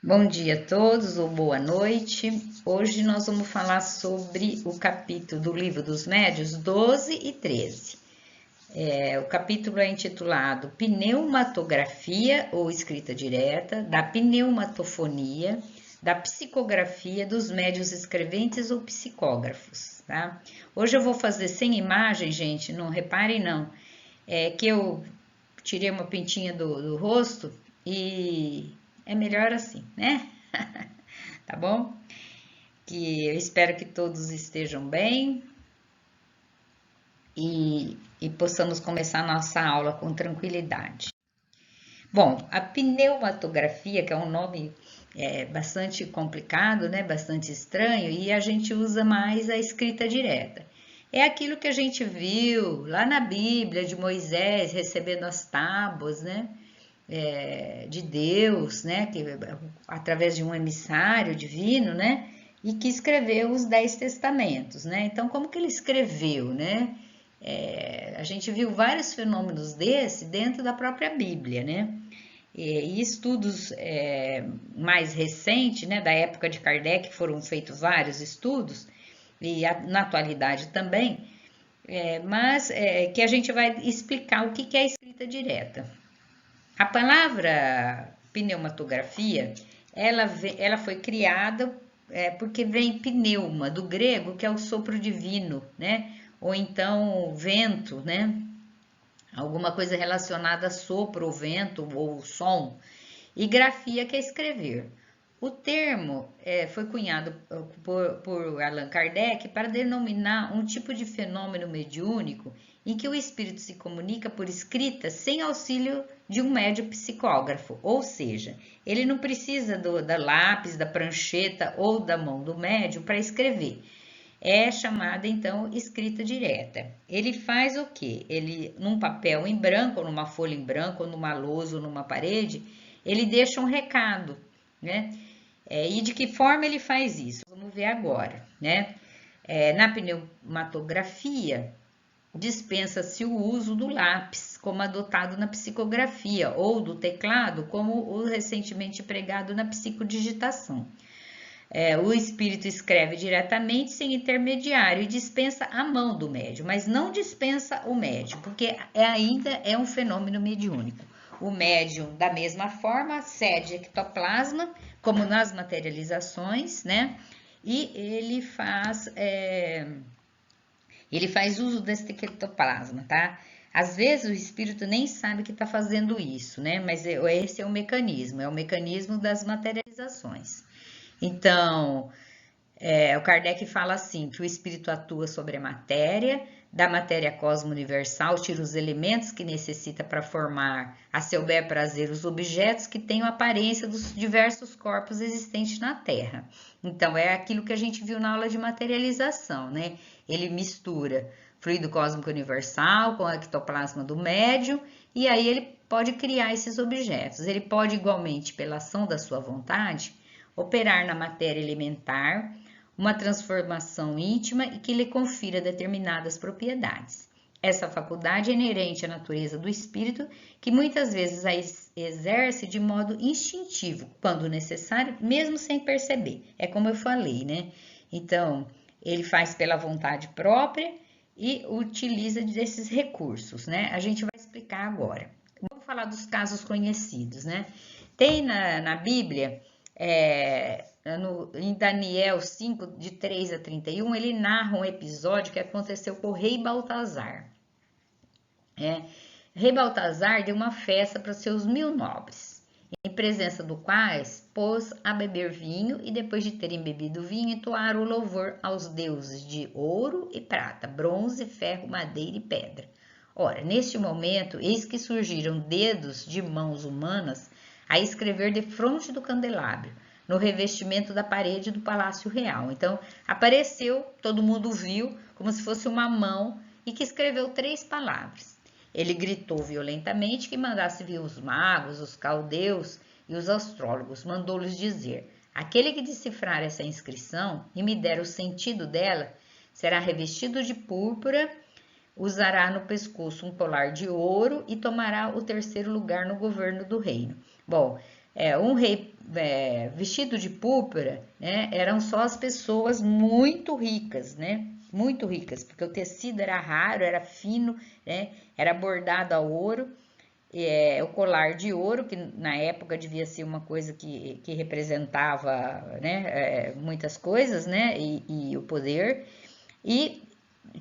Bom dia a todos ou boa noite. Hoje nós vamos falar sobre o capítulo do Livro dos Médiuns 12 e 13. O capítulo é intitulado Pneumatografia ou Escrita Direta, da Pneumatofonia, da Psicografia dos Médiuns Escreventes ou Psicógrafos, tá? Hoje eu vou fazer sem imagem, gente, não reparem não. É que eu tirei uma pintinha do rosto e é melhor assim, né? Tá bom? Que eu espero que todos estejam bem e possamos começar a nossa aula com tranquilidade. Bom, a pneumatografia, que é um nome bastante complicado, né? Bastante estranho, e a gente usa mais a escrita direta. É aquilo que a gente viu lá na Bíblia de Moisés recebendo as tábuas, né? De Deus, né, que, através de um emissário divino, né, e que escreveu os 10 testamentos, né. Então, como que ele escreveu, né? A gente viu vários fenômenos desse dentro da própria Bíblia, né. E estudos mais recentes, né, da época de Kardec, foram feitos vários estudos, e na atualidade também, mas que a gente vai explicar o que é a escrita direta. A palavra pneumatografia, ela foi criada porque vem pneuma, do grego, que é o sopro divino, né? Ou então vento, né? Alguma coisa relacionada a sopro, ou vento, ou som. E grafia, que é escrever. O termo foi cunhado por Allan Kardec para denominar um tipo de fenômeno mediúnico em que o espírito se comunica por escrita sem auxílio de um médium psicógrafo, ou seja, ele não precisa da lápis, da prancheta ou da mão do médium para escrever. É chamada então escrita direta. Ele faz o quê? Ele, num papel em branco, ou numa folha em branco, ou numa lousa, ou numa parede, ele deixa um recado, né? E de que forma ele faz isso? Vamos ver agora, né? Na pneumatografia, dispensa-se o uso do lápis, como adotado na psicografia, ou do teclado, como o recentemente empregado na psicodigitação. O espírito escreve diretamente sem intermediário e dispensa a mão do médium, mas não dispensa o médium, porque ainda é um fenômeno mediúnico. O médium, da mesma forma, cede ectoplasma, como nas materializações, né? E ele faz uso desse ectoplasma, tá? Às vezes o espírito nem sabe que está fazendo isso, né? Mas esse é o mecanismo das materializações. Então, o Kardec fala assim, que o espírito atua sobre a matéria, da matéria cosmo universal, tira os elementos que necessita para formar, a seu bel prazer, os objetos que têm a aparência dos diversos corpos existentes na Terra. Então, é aquilo que a gente viu na aula de materialização, né? Ele mistura fluido cósmico universal com o ectoplasma do médium, e aí ele pode criar esses objetos. Ele pode, igualmente, pela ação da sua vontade, operar na matéria elementar uma transformação íntima e que lhe confira determinadas propriedades. Essa faculdade é inerente à natureza do espírito, que muitas vezes a exerce de modo instintivo, quando necessário, mesmo sem perceber. É como eu falei, né? Então, ele faz pela vontade própria e utiliza desses recursos, né? A gente vai explicar agora. Vamos falar dos casos conhecidos, né? Tem na Bíblia, em Daniel 5, de 3 a 31, ele narra um episódio que aconteceu com o rei Baltazar. Rei Baltazar deu uma festa para seus 1000 nobres, em presença do quais pôs a beber vinho, e depois de terem bebido vinho, entoaram o louvor aos deuses de ouro e prata, bronze, ferro, madeira e pedra. Ora, neste momento, eis que surgiram dedos de mãos humanas a escrever defronte do candelabro, no revestimento da parede do Palácio Real. Então, apareceu, todo mundo viu, como se fosse uma mão, e que escreveu 3 palavras. Ele gritou violentamente que mandasse vir os magos, os caldeus e os astrólogos. Mandou-lhes dizer: aquele que decifrar essa inscrição e me der o sentido dela, será revestido de púrpura, usará no pescoço um colar de ouro e tomará o 3º lugar no governo do reino. Bom, Um rei vestido de púrpura, né, eram só as pessoas muito ricas, né? Muito ricas, porque o tecido era raro, era fino, né? Era bordado a ouro, o colar de ouro, que na época devia ser uma coisa que representava, né, muitas coisas, né? E o poder. E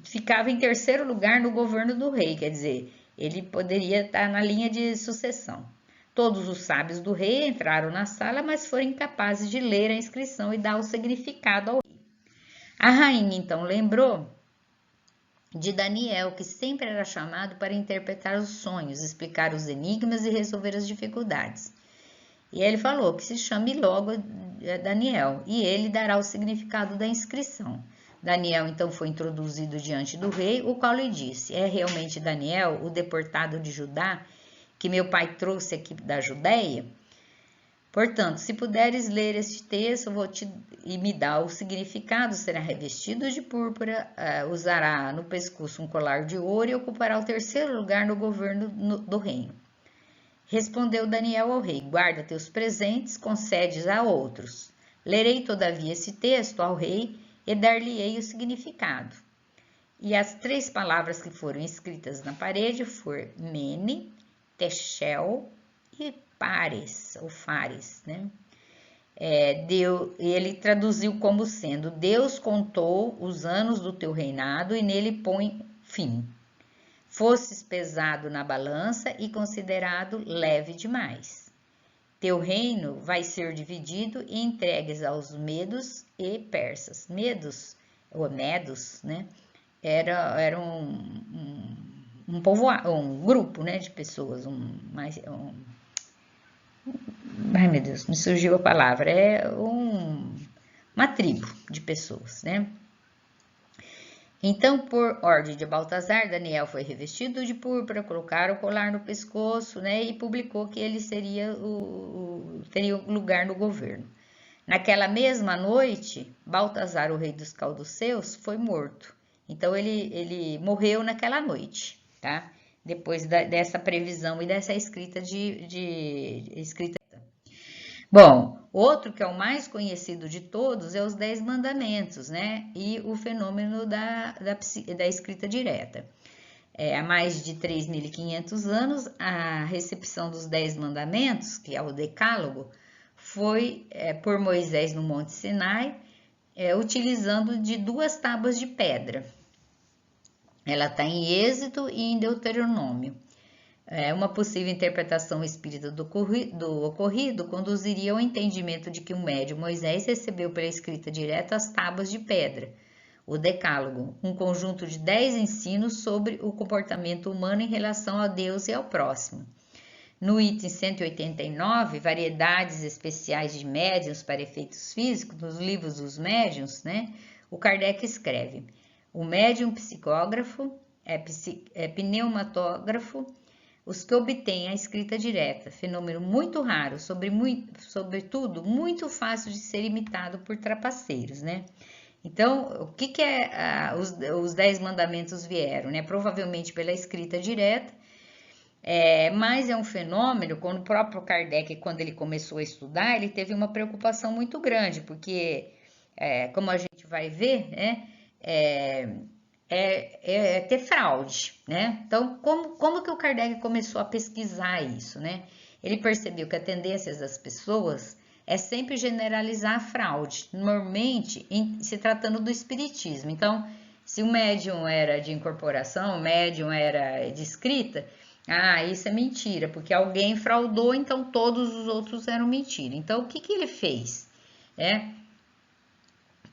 ficava em terceiro lugar no governo do rei, quer dizer, ele poderia estar na linha de sucessão. Todos os sábios do rei entraram na sala, mas foram incapazes de ler a inscrição e dar o significado ao rei. A rainha então lembrou de Daniel, que sempre era chamado para interpretar os sonhos, explicar os enigmas e resolver as dificuldades. E ele falou que se chame logo Daniel, e ele dará o significado da inscrição. Daniel então foi introduzido diante do rei, o qual lhe disse: é realmente Daniel, o deportado de Judá, que meu pai trouxe aqui da Judéia? Portanto, se puderes ler este texto, e me dar o significado, será revestido de púrpura, usará no pescoço um colar de ouro e ocupará o terceiro lugar no governo do reino. Respondeu Daniel ao rei: guarda teus presentes, concedes a outros. Lerei todavia esse texto ao rei e dar-lhe-ei o significado. E as 3 palavras que foram escritas na parede foram Mene, Techel e Pares, ou Fares, né? Ele traduziu como sendo: Deus contou os anos do teu reinado e nele põe fim. Fosses pesado na balança e considerado leve demais. Teu reino vai ser dividido e entregues aos medos e persas. Medos, ou medos, né? Era um povoado, um grupo, né, de pessoas, ai meu Deus, me surgiu a palavra, uma tribo de pessoas, né? Então, por ordem de Baltazar, Daniel foi revestido de púrpura, colocaram o colar no pescoço, né, e publicou que ele teria lugar no governo. Naquela mesma noite, Baltazar, o rei dos calduceus, foi morto. Então, ele morreu naquela noite, tá? Depois dessa previsão e dessa escrita escrita. Bom, outro que é o mais conhecido de todos é os 10 mandamentos, né? E o fenômeno da escrita direta. Há mais de 3.500 anos, a recepção dos 10 mandamentos, que é o decálogo, foi por Moisés no Monte Sinai, utilizando de 2 tábuas de pedra. Ela está em Êxodo e em Deuteronômio. Uma possível interpretação espírita do ocorrido conduziria ao entendimento de que o médium Moisés recebeu pela escrita direta as tábuas de pedra, o Decálogo, um conjunto de 10 ensinos sobre o comportamento humano em relação a Deus e ao próximo. No item 189, variedades especiais de médiuns para efeitos físicos, nos livros dos médiuns, né, o Kardec escreve: o médium psicógrafo, pneumatógrafo, os que obtêm a escrita direta, fenômeno muito raro, sobretudo muito fácil de ser imitado por trapaceiros, né? Então, o que os 10 mandamentos vieram, né? Provavelmente pela escrita direta, mas é um fenômeno, quando o próprio Kardec, quando ele começou a estudar, ele teve uma preocupação muito grande, porque, como a gente vai ver, né? Ter fraude, né? Então, como que o Kardec começou a pesquisar isso, né? Ele percebeu que a tendência das pessoas é sempre generalizar a fraude, normalmente se tratando do espiritismo. Então, se o médium era de incorporação, o médium era de escrita, isso é mentira, porque alguém fraudou, então todos os outros eram mentira. Então, o que ele fez?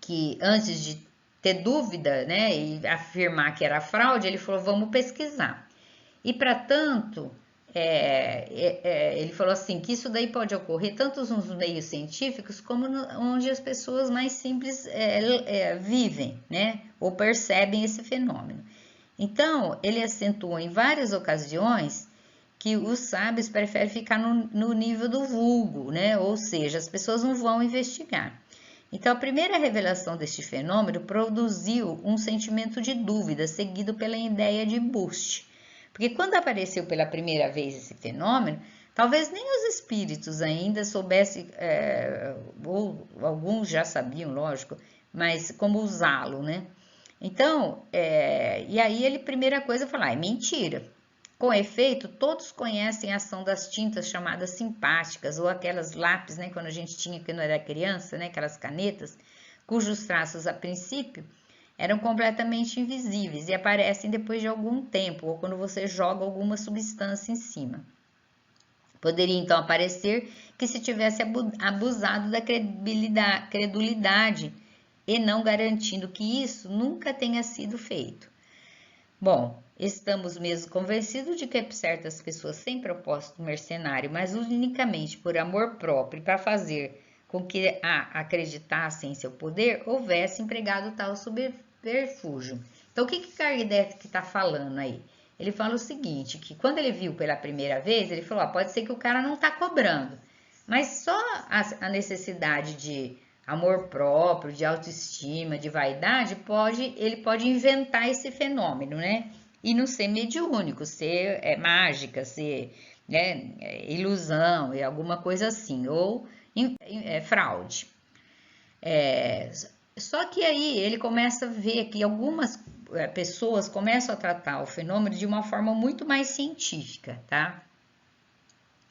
Que antes de ter dúvida, né, e afirmar que era fraude, ele falou: vamos pesquisar. E para tanto, ele falou assim, que isso daí pode ocorrer tanto nos meios científicos como onde as pessoas mais simples vivem, né, ou percebem esse fenômeno. Então, ele acentuou em várias ocasiões que os sábios preferem ficar no nível do vulgo, né, ou seja, as pessoas não vão investigar. Então, a primeira revelação deste fenômeno produziu um sentimento de dúvida, seguido pela ideia de embuste. Porque quando apareceu pela primeira vez esse fenômeno, Talvez nem os espíritos ainda soubessem, ou alguns já sabiam, lógico, mas como usá-lo, né? Então, e aí ele, primeira coisa, falou, é mentira. Com efeito, todos conhecem a ação das tintas chamadas simpáticas, ou aquelas lápis, né, quando a gente tinha quando era criança, né, aquelas canetas, cujos traços, a princípio, eram completamente invisíveis e aparecem depois de algum tempo, ou quando você joga alguma substância em cima. Poderia então aparecer que se tivesse abusado da credulidade e não garantindo que isso nunca tenha sido feito. Bom, estamos mesmo convencidos de que certas pessoas sem propósito mercenário, mas unicamente por amor próprio e para fazer com que acreditassem em seu poder, houvesse empregado tal subterfúgio. Então, o que Kardec está falando aí? Ele fala o seguinte, que quando ele viu pela primeira vez, ele falou, pode ser que o cara não está cobrando, mas só a necessidade de amor próprio, de autoestima, de vaidade, ele pode inventar esse fenômeno, né? E não ser mediúnico, ser mágica, ser ilusão e alguma coisa assim, ou fraude. Só que aí ele começa a ver que algumas pessoas começam a tratar o fenômeno de uma forma muito mais científica, tá?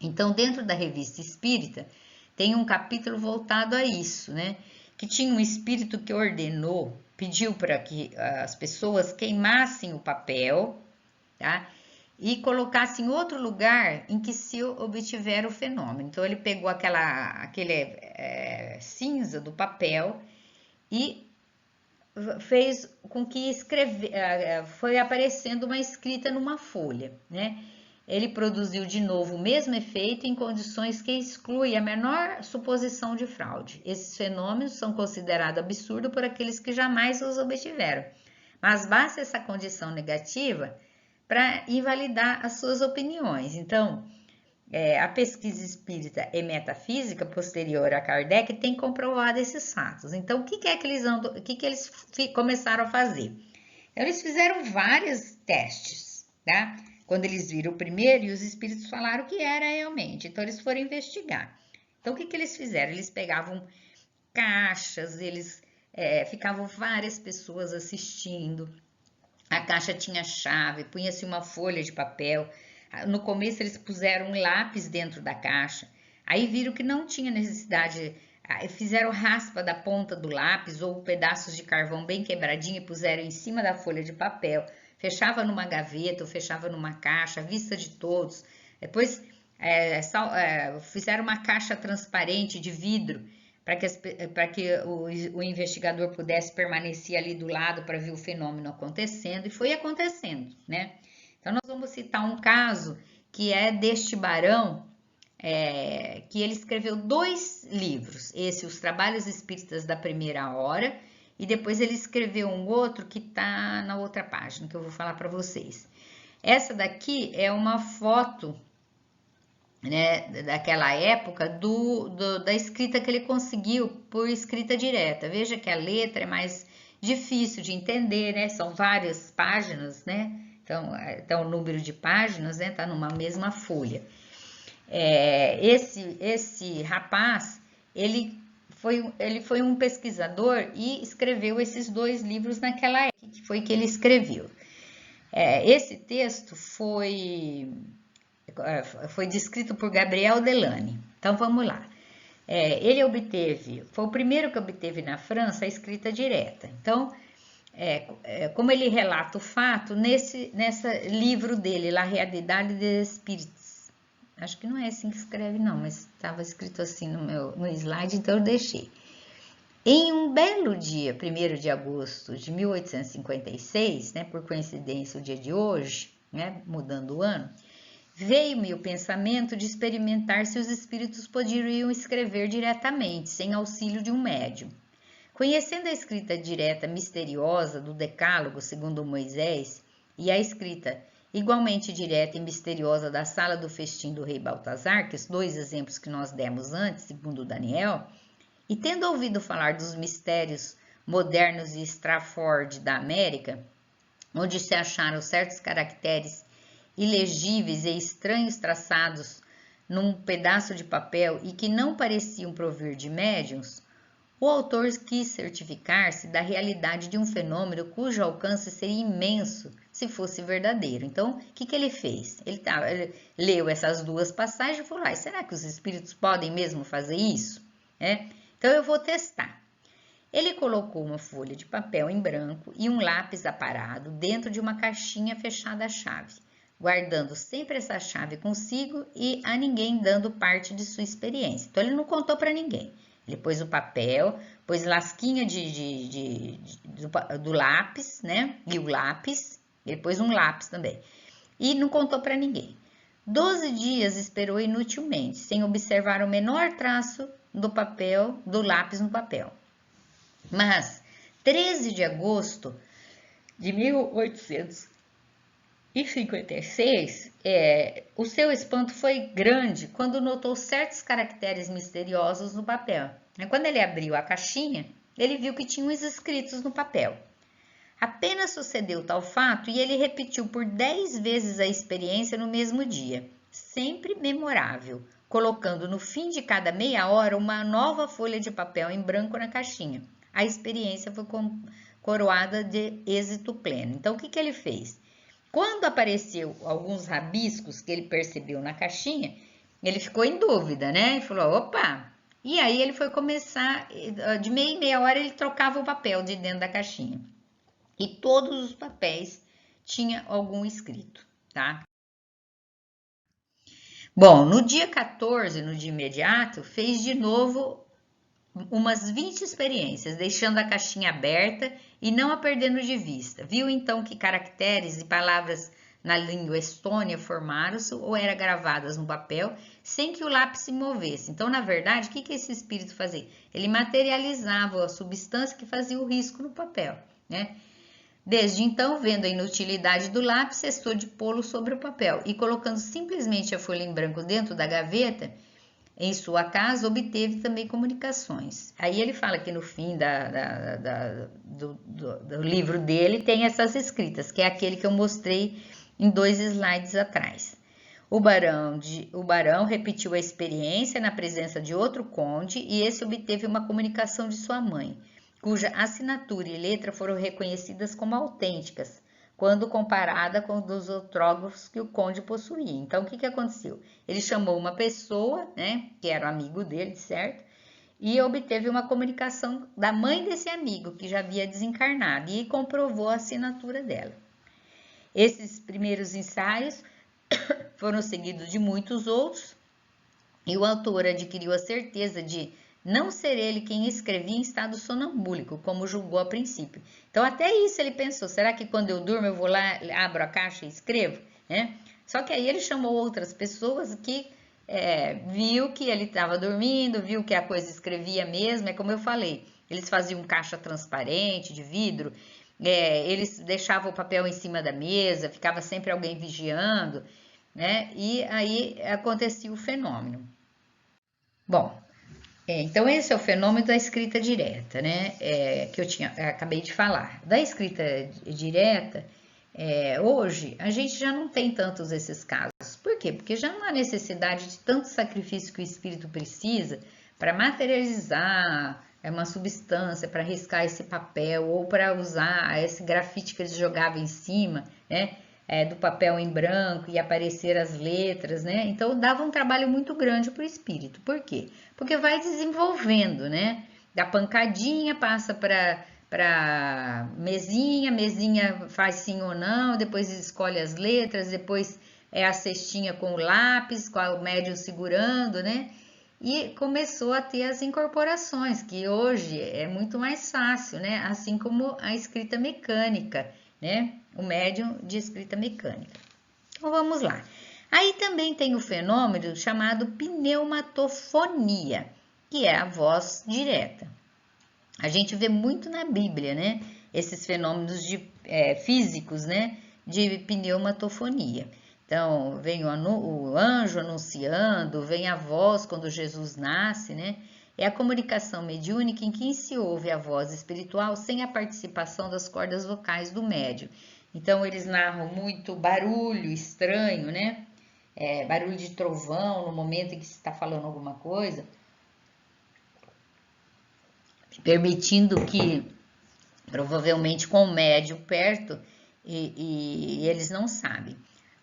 Então, dentro da Revista Espírita, tem um capítulo voltado a isso, né? Que tinha um espírito que ordenou, pediu para que as pessoas queimassem o papel, tá? E colocassem em outro lugar em que se obtiver o fenômeno. Então, ele pegou aquele cinza do papel e fez com que foi aparecendo uma escrita numa folha, né? Ele produziu de novo o mesmo efeito em condições que excluem a menor suposição de fraude. Esses fenômenos são considerados absurdos por aqueles que jamais os obtiveram, mas basta essa condição negativa para invalidar as suas opiniões. Então, a pesquisa espírita e metafísica posterior a Kardec tem comprovado esses fatos. Então, o que eles começaram a fazer? Eles fizeram vários testes, tá? Quando eles viram o primeiro e os espíritos falaram que era realmente. Então, eles foram investigar. Então, o que eles fizeram? Eles pegavam caixas, ficavam várias pessoas assistindo. A caixa tinha chave, punha-se uma folha de papel. No começo, eles puseram um lápis dentro da caixa. Aí viram que não tinha necessidade. Fizeram raspa da ponta do lápis ou pedaços de carvão bem quebradinho e puseram em cima da folha de papel. Fechava numa gaveta ou fechava numa caixa, à vista de todos. Depois fizeram uma caixa transparente de vidro para que o investigador pudesse permanecer ali do lado para ver o fenômeno acontecendo, e foi acontecendo, né? Então, nós vamos citar um caso que é deste barão, que ele escreveu 2 livros, Os Trabalhos Espíritas da Primeira Hora, e depois ele escreveu um outro que está na outra página, que eu vou falar para vocês. Essa daqui é uma foto, né, daquela época da escrita que ele conseguiu por escrita direta. Veja que a letra é mais difícil de entender, né? São várias páginas, né? Então o número de páginas, né, tá numa mesma folha. Esse rapaz, ele foi um pesquisador e escreveu esses 2 livros naquela época, que foi que ele escreveu. Esse texto foi descrito por Gabriel Delany. Então vamos lá. Foi o primeiro que obteve na França a escrita direta. Então, como ele relata o fato nesse livro dele, La Realidade des Espíritos. Acho que não é assim que escreve, não, mas estava escrito assim no slide, então eu deixei. Em um belo dia, 1º de agosto de 1856, né, por coincidência o dia de hoje, né, mudando o ano, veio-me o pensamento de experimentar se os espíritos poderiam escrever diretamente, sem auxílio de um médium. Conhecendo a escrita direta misteriosa do Decálogo segundo Moisés e a escrita igualmente direta e misteriosa da Sala do Festim do Rei Baltazar, que os 2 exemplos que nós demos antes, segundo Daniel, e tendo ouvido falar dos mistérios modernos e Strafford da América, onde se acharam certos caracteres ilegíveis e estranhos traçados num pedaço de papel e que não pareciam provir de médiuns, o autor quis certificar-se da realidade de um fenômeno cujo alcance seria imenso se fosse verdadeiro. Então, o que ele fez? Ele leu essas duas passagens e falou: será que os espíritos podem mesmo fazer isso? Então, eu vou testar. Ele colocou uma folha de papel em branco e um lápis aparado dentro de uma caixinha fechada à chave, guardando sempre essa chave consigo e a ninguém dando parte de sua experiência. Então, ele não contou para ninguém. Ele pôs o papel, pôs lasquinha do lápis, né? E o lápis, ele pôs um lápis também. E não contou para ninguém. 12 dias esperou inutilmente, sem observar o menor traço do papel, do lápis no papel. Mas, 13 de agosto de 1856, o seu espanto foi grande quando notou certos caracteres misteriosos no papel. Quando ele abriu a caixinha, ele viu que tinha uns escritos no papel. Apenas sucedeu tal fato e ele repetiu por 10 vezes a experiência no mesmo dia, sempre memorável, colocando no fim de cada meia hora uma nova folha de papel em branco na caixinha. A experiência foi coroada de êxito pleno. Então, o que ele fez? Quando apareceu alguns rabiscos que ele percebeu na caixinha, ele ficou em dúvida, né? E falou, opa! E aí ele foi começar, de meia em meia hora ele trocava o papel de dentro da caixinha. E todos os papéis tinham algum escrito, tá? Bom, no dia 14, no dia imediato, fez de novo umas 20 experiências, deixando a caixinha aberta e não a perdendo de vista. Viu então que caracteres e palavras na língua estônia formaram-se ou eram gravadas no papel sem que o lápis se movesse. Então, na verdade, o que esse espírito fazia? Ele materializava a substância que fazia o risco no papel, né? Desde então, vendo a inutilidade do lápis, cessou de pô-lo sobre o papel e colocando simplesmente a folha em branco dentro da gaveta, em sua casa, obteve também comunicações. Aí ele fala que no fim do livro dele tem essas escritas, que é aquele que eu mostrei em 2 slides atrás. O barão repetiu a experiência na presença de outro conde e esse obteve uma comunicação de sua mãe, cuja assinatura e letra foram reconhecidas como autênticas, quando comparada com os dos autógrafos que o conde possuía. Então, o que aconteceu? Ele chamou uma pessoa, né, que era um amigo dele, certo? E obteve uma comunicação da mãe desse amigo, que já havia desencarnado, e comprovou a assinatura dela. Esses primeiros ensaios foram seguidos de muitos outros, e o autor adquiriu a certeza de não ser ele quem escrevia em estado sonambúlico, como julgou a princípio. Então, até isso ele pensou, será que quando eu durmo eu vou lá, abro a caixa e escrevo? Só que aí ele chamou outras pessoas que viu que ele estava dormindo, viu que a coisa escrevia mesmo, é como eu falei, eles faziam caixa transparente, de vidro, eles deixavam o papel em cima da mesa, ficava sempre alguém vigiando, né? E aí acontecia o fenômeno. Bom, então esse é o fenômeno da escrita direta, né? Que eu acabei de falar. Da escrita direta, hoje a gente já não tem tantos esses casos. Por quê? Porque já não há necessidade de tanto sacrifício que o espírito precisa para materializar uma substância, para riscar esse papel ou para usar esse grafite que eles jogavam em cima, né? Do papel em branco e aparecer as letras, né? Então dava um trabalho muito grande para o espírito. Por quê? Porque vai desenvolvendo, né? Da pancadinha passa para mesinha faz sim ou não, depois escolhe as letras, depois a cestinha com o lápis, com o médium segurando, né? E começou a ter as incorporações, que hoje é muito mais fácil, né? Assim como a escrita mecânica, né? O médium de escrita mecânica. Então, vamos lá. Aí também tem o fenômeno chamado pneumatofonia, que é a voz direta. A gente vê muito na Bíblia, né? Esses fenômenos físicos, né? De pneumatofonia. Então, vem o anjo anunciando, vem a voz quando Jesus nasce, né? É a comunicação mediúnica em que se ouve a voz espiritual sem a participação das cordas vocais do médium. Então, eles narram muito barulho estranho, né? barulho de trovão no momento em que se está falando alguma coisa, permitindo que, provavelmente com o médium perto, e eles não sabem.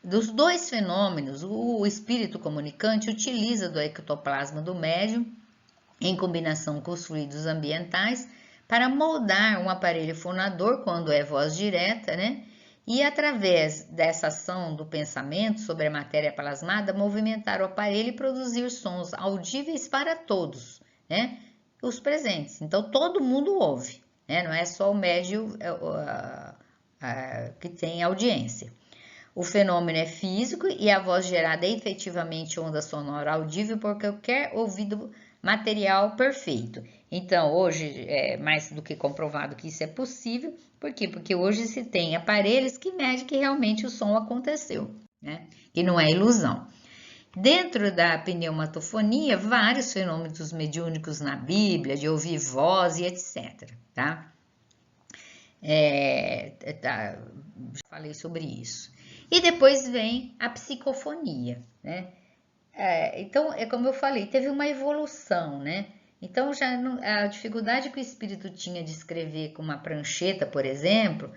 Dos dois fenômenos, o espírito comunicante utiliza do ectoplasma do médium, em combinação com os fluidos ambientais, para moldar um aparelho fonador, quando é voz direta, né? E através dessa ação do pensamento sobre a matéria plasmada, movimentar o aparelho e produzir sons audíveis para todos, né? Os presentes. Então todo mundo ouve, né? Não é só o médium que tem audiência. O fenômeno é físico e a voz gerada é efetivamente onda sonora audível por qualquer ouvido material perfeito. Então, hoje é mais do que comprovado que isso é possível. Por quê? Porque hoje se tem aparelhos que medem que realmente o som aconteceu, né? Que não é ilusão. Dentro da pneumatofonia, vários fenômenos mediúnicos na Bíblia, de ouvir voz e etc, tá? Já falei sobre isso. E depois vem a psicofonia, né? Então, é como eu falei, teve uma evolução, né? Então, já a dificuldade que o espírito tinha de escrever com uma prancheta, por exemplo,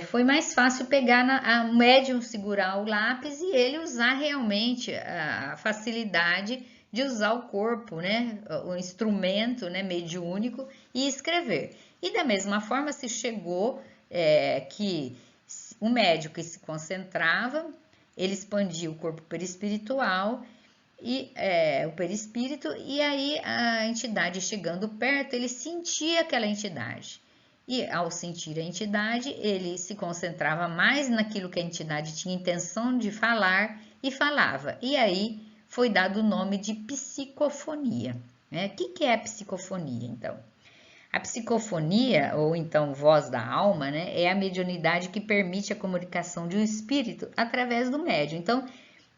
foi mais fácil pegar a médium segurar o lápis e ele usar realmente a facilidade de usar o corpo, né? O instrumento, né? Mediúnico e escrever. E da mesma forma se chegou que o médium que se concentrava, ele expandia o corpo perispiritual e o perispírito, e aí a entidade chegando perto, ele sentia aquela entidade. E ao sentir a entidade, ele se concentrava mais naquilo que a entidade tinha intenção de falar e falava. E aí foi dado o nome de psicofonia, né? O que é a psicofonia, então? A psicofonia, ou então voz da alma, né, é a mediunidade que permite a comunicação de um espírito através do médium. Então,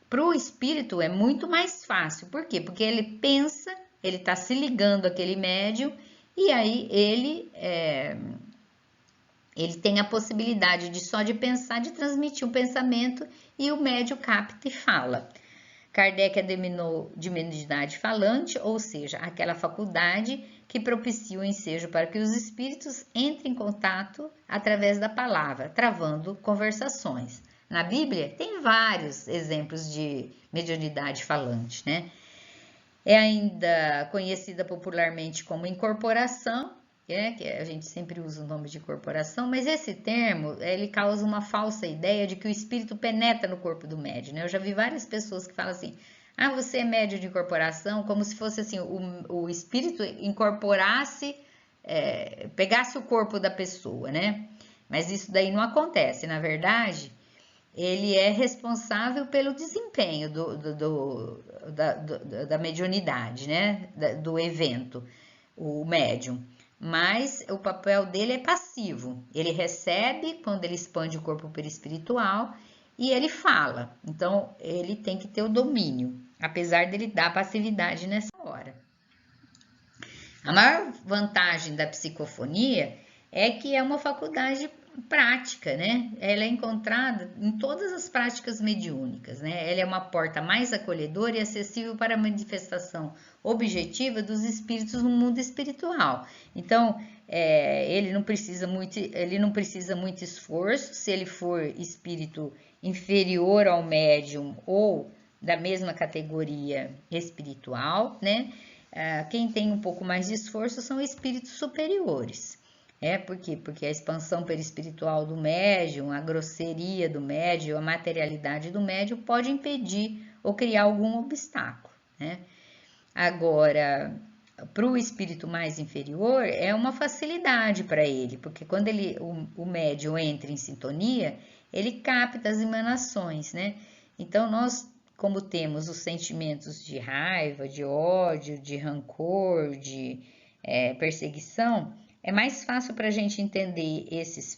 para o espírito é muito mais fácil. Por quê? Porque ele pensa, ele está se ligando àquele médium e aí ele tem a possibilidade de só de pensar, de transmitir o pensamento e o médium capta e fala. Kardec a denominou de mediunidade falante, ou seja, aquela faculdade que propicia o ensejo para que os espíritos entrem em contato através da palavra, travando conversações. Na Bíblia tem vários exemplos de mediunidade falante, né? É ainda conhecida popularmente como incorporação, que a gente sempre usa o nome de incorporação, mas esse termo ele causa uma falsa ideia de que o espírito penetra no corpo do médium, né? Eu já vi várias pessoas que falam assim: ah, você é médium de incorporação, como se fosse assim, o espírito incorporasse, pegasse o corpo da pessoa, né? Mas isso daí não acontece, na verdade, ele é responsável pelo desempenho da mediunidade, né? Do evento, o médium. Mas o papel dele é passivo. Ele recebe quando ele expande o corpo perispiritual e ele fala. Então, ele tem que ter o domínio, apesar dele dar passividade nessa hora. A maior vantagem da psicofonia é que é uma faculdade prática, né? Ela é encontrada em todas as práticas mediúnicas, né? Ela é uma porta mais acolhedora e acessível para a manifestação objetiva dos espíritos no mundo espiritual. Então, ele não precisa muito esforço. Se ele for espírito inferior ao médium ou da mesma categoria espiritual, né? Quem tem um pouco mais de esforço são espíritos superiores. Por quê? Porque a expansão perispiritual do médium, a grosseria do médium, a materialidade do médium pode impedir ou criar algum obstáculo, né? Agora, para o espírito mais inferior, é uma facilidade para ele, porque quando o médium entra em sintonia, ele capta as emanações, né? Então, nós, como temos os sentimentos de raiva, de ódio, de rancor, de perseguição, é mais fácil para a gente entender esses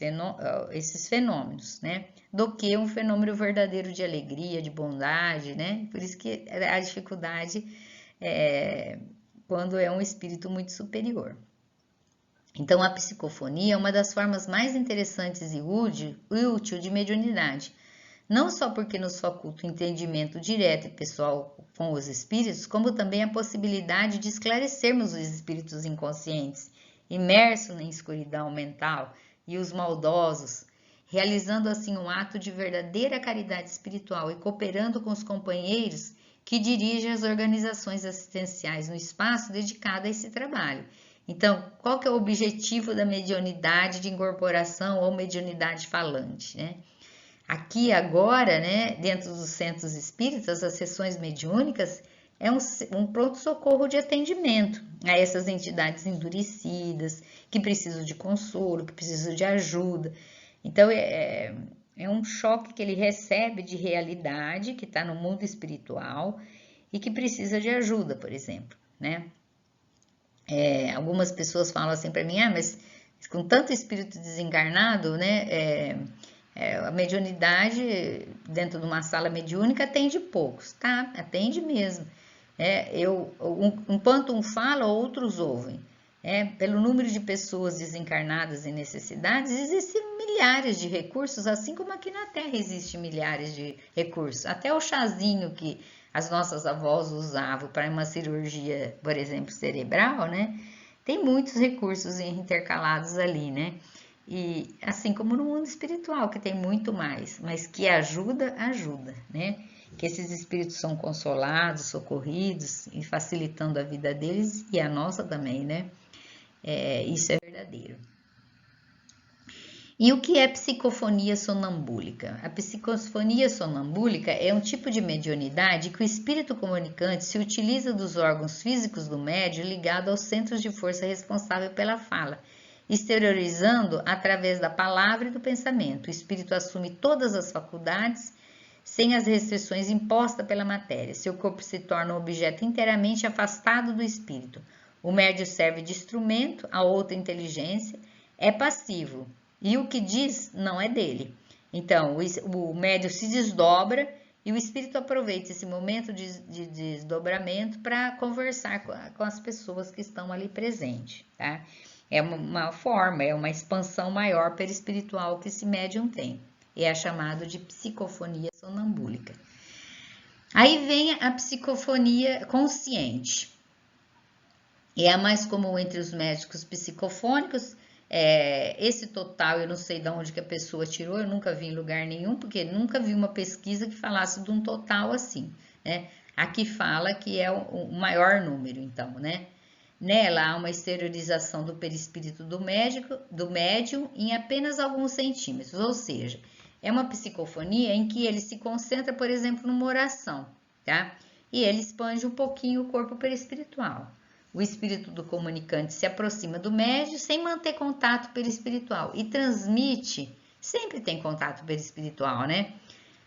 fenômenos, né? Do que um fenômeno verdadeiro de alegria, de bondade, né? Por isso que a dificuldade quando é um espírito muito superior. Então, a psicofonia é uma das formas mais interessantes e útil de mediunidade, não só porque nos faculta o entendimento direto e pessoal com os espíritos, como também a possibilidade de esclarecermos os espíritos inconscientes, imersos na escuridão mental, e os maldosos, realizando assim um ato de verdadeira caridade espiritual e cooperando com os companheiros que dirigem as organizações assistenciais no espaço dedicado a esse trabalho. Então, qual que é o objetivo da mediunidade de incorporação ou mediunidade falante, né? Aqui agora, né, dentro dos centros espíritas, as sessões mediúnicas é um pronto-socorro de atendimento a essas entidades endurecidas, que precisam de consolo, que precisam de ajuda. Então, é um choque que ele recebe de realidade, que está no mundo espiritual e que precisa de ajuda, por exemplo, né? Algumas pessoas falam assim para mim, mas com tanto espírito desencarnado, né, a mediunidade dentro de uma sala mediúnica atende poucos, tá? Atende mesmo. Enquanto um fala, outros ouvem. Pelo número de pessoas desencarnadas em necessidades, existem milhares de recursos, assim como aqui na Terra existem milhares de recursos. Até o chazinho que as nossas avós usavam para uma cirurgia, por exemplo, cerebral, né? Tem muitos recursos intercalados ali, né? E assim como no mundo espiritual, que tem muito mais, mas que ajuda, né? Que esses espíritos são consolados, socorridos e facilitando a vida deles e a nossa também, né? Isso é verdadeiro. E o que é psicofonia sonambúlica? A psicofonia sonambúlica é um tipo de mediunidade que o espírito comunicante se utiliza dos órgãos físicos do médium ligado aos centros de força responsável pela fala, exteriorizando através da palavra e do pensamento. O espírito assume todas as faculdades sem as restrições impostas pela matéria. Seu corpo se torna um objeto inteiramente afastado do espírito. O médium serve de instrumento a outra inteligência, é passivo. E o que diz não é dele. Então, o médium se desdobra e o espírito aproveita esse momento de desdobramento para conversar com as pessoas que estão ali presentes, tá? É uma forma, é uma expansão maior perispiritual que esse médium tem. É chamado de psicofonia sonambúlica. Aí vem a psicofonia consciente. É a mais comum entre os médicos psicofônicos. Esse total, eu não sei de onde que a pessoa tirou, eu nunca vi em lugar nenhum, porque nunca vi uma pesquisa que falasse de um total assim, né? Aqui fala que é o maior número, então, né? Nela há uma exteriorização do perispírito do médium em apenas alguns centímetros, ou seja, é uma psicofonia em que ele se concentra, por exemplo, numa oração, tá? E ele expande um pouquinho o corpo perispiritual. O espírito do comunicante se aproxima do médium sem manter contato perispiritual e transmite, sempre tem contato perispiritual, né?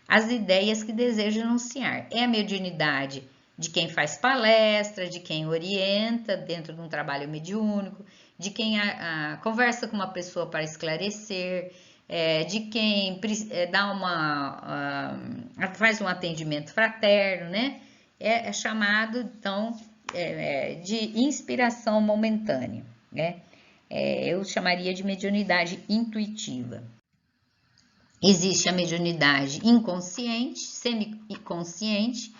As ideias que deseja anunciar. É a mediunidade de quem faz palestra, de quem orienta dentro de um trabalho mediúnico, de quem conversa com uma pessoa para esclarecer, de quem faz um atendimento fraterno, né? É chamado, então, de inspiração momentânea, né? Eu chamaria de mediunidade intuitiva. Existe a mediunidade inconsciente, semiconsciente,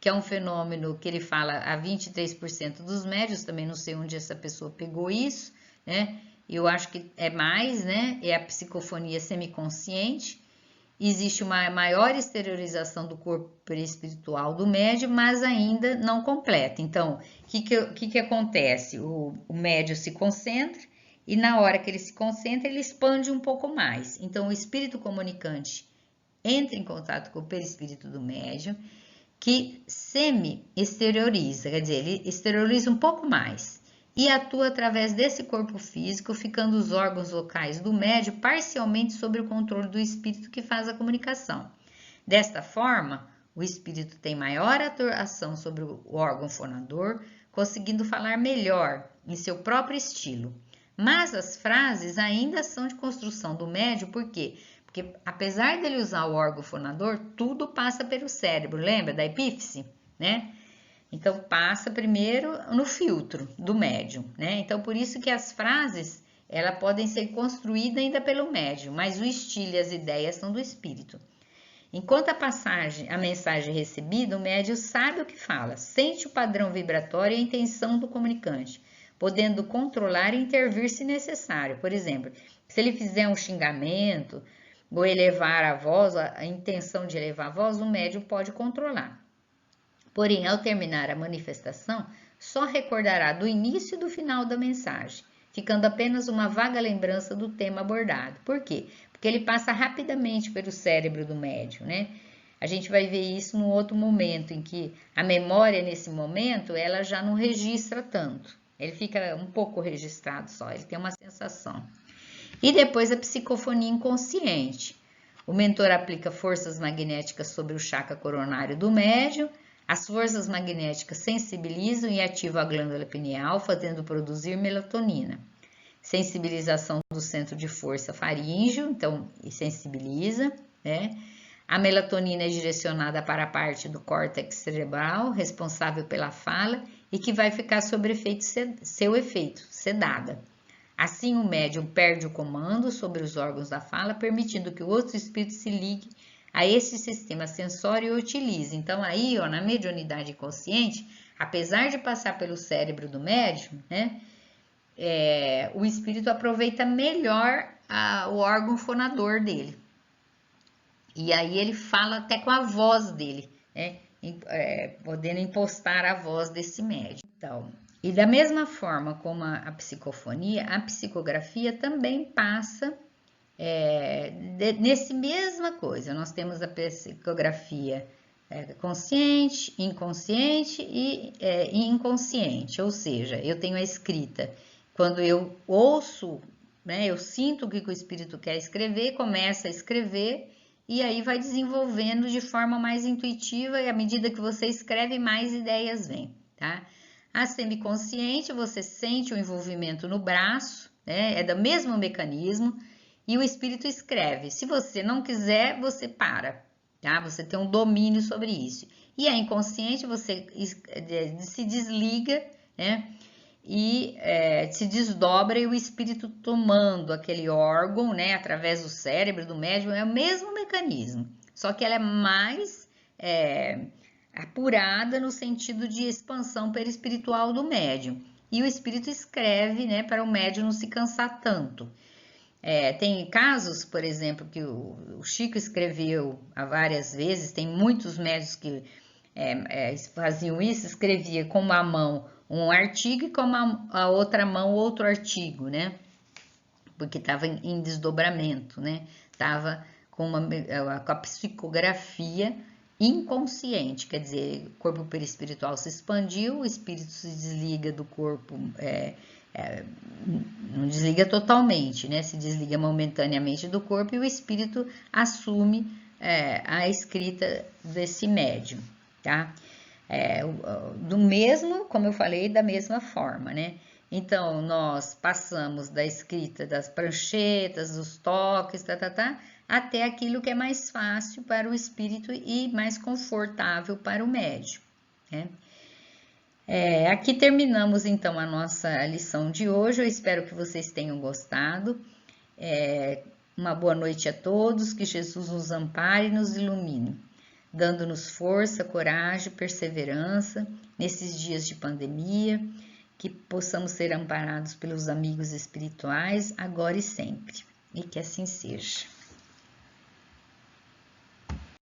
que é um fenômeno que ele fala a 23% dos médiuns, também não sei onde essa pessoa pegou isso, né? Eu acho que é mais, né? É a psicofonia semiconsciente. Existe uma maior exteriorização do corpo perispiritual do médium, mas ainda não completa. Então, o que acontece? O médium se concentra e na hora que ele se concentra, ele expande um pouco mais. Então, o espírito comunicante entra em contato com o perispírito do médium, que semi-exterioriza, quer dizer, ele exterioriza um pouco mais e atua através desse corpo físico, ficando os órgãos locais do médium parcialmente sob o controle do espírito que faz a comunicação. Desta forma, o espírito tem maior atuação sobre o órgão fonador, conseguindo falar melhor em seu próprio estilo. Mas as frases ainda são de construção do médium, por quê? Porque apesar dele usar o órgão fonador, tudo passa pelo cérebro, lembra da epífise, né? Então passa primeiro no filtro do médium, né? Então por isso que as frases, elas podem ser construídas ainda pelo médium, mas o estilo e as ideias são do espírito. Enquanto a mensagem recebida, o médium sabe o que fala, sente o padrão vibratório e a intenção do comunicante, podendo controlar e intervir se necessário. Por exemplo, se ele fizer um xingamento ou elevar a voz, a intenção de elevar a voz, o médium pode controlar. Porém, ao terminar a manifestação, só recordará do início e do final da mensagem, ficando apenas uma vaga lembrança do tema abordado. Por quê? Porque ele passa rapidamente pelo cérebro do médium, né? A gente vai ver isso num outro momento, em que a memória, nesse momento, ela já não registra tanto. Ele fica um pouco registrado só, ele tem uma sensação. E depois a psicofonia inconsciente. O mentor aplica forças magnéticas sobre o chakra coronário do médium. As forças magnéticas sensibilizam e ativam a glândula pineal, fazendo produzir melatonina. Sensibilização do centro de força faríngeo, então sensibiliza, né? A melatonina é direcionada para a parte do córtex cerebral, responsável pela fala e que vai ficar sob seu efeito, sedada. Assim, o médium perde o comando sobre os órgãos da fala, permitindo que o outro espírito se ligue a esse sistema sensório e o utilize. Então, aí, ó, na mediunidade consciente, apesar de passar pelo cérebro do médium, né, o espírito aproveita melhor o órgão fonador dele. E aí ele fala até com a voz dele, né? Podendo impostar a voz desse médium. Então, e da mesma forma como a psicofonia, a psicografia também passa nesse mesma coisa. Nós temos a psicografia consciente, inconsciente e inconsciente, ou seja, eu tenho a escrita. Quando eu ouço, né, eu sinto o que o espírito quer escrever, começa a escrever e aí vai desenvolvendo de forma mais intuitiva e à medida que você escreve, mais ideias vêm, tá? A semiconsciente, você sente o envolvimento no braço, né, é do mesmo mecanismo e o espírito escreve. Se você não quiser, você para, tá? Você tem um domínio sobre isso. E a inconsciente, você se desliga, né? E se desdobra e o espírito tomando aquele órgão, né, através do cérebro, do médium, é o mesmo mecanismo, só que ela é mais apurada no sentido de expansão perispiritual do médium. E o espírito escreve, né, para o médium não se cansar tanto. Tem casos, por exemplo, que o Chico escreveu há várias vezes, tem muitos médios que faziam isso, escrevia com uma mão um artigo e com a outra mão outro artigo, né? Porque estava em desdobramento, né? Estava com a psicografia inconsciente, quer dizer, o corpo perispiritual se expandiu, o espírito se desliga do corpo, não desliga totalmente, né? Se desliga momentaneamente do corpo e o espírito assume a escrita desse médium, tá? Do mesmo, como eu falei, da mesma forma, né? Então, nós passamos da escrita das pranchetas, dos toques, até aquilo que é mais fácil para o espírito e mais confortável para o médium, né? Aqui terminamos, então, a nossa lição de hoje. Eu espero que vocês tenham gostado. Uma boa noite a todos, que Jesus nos ampare e nos ilumine, dando-nos força, coragem, perseverança nesses dias de pandemia, que possamos ser amparados pelos amigos espirituais agora e sempre, e que assim seja.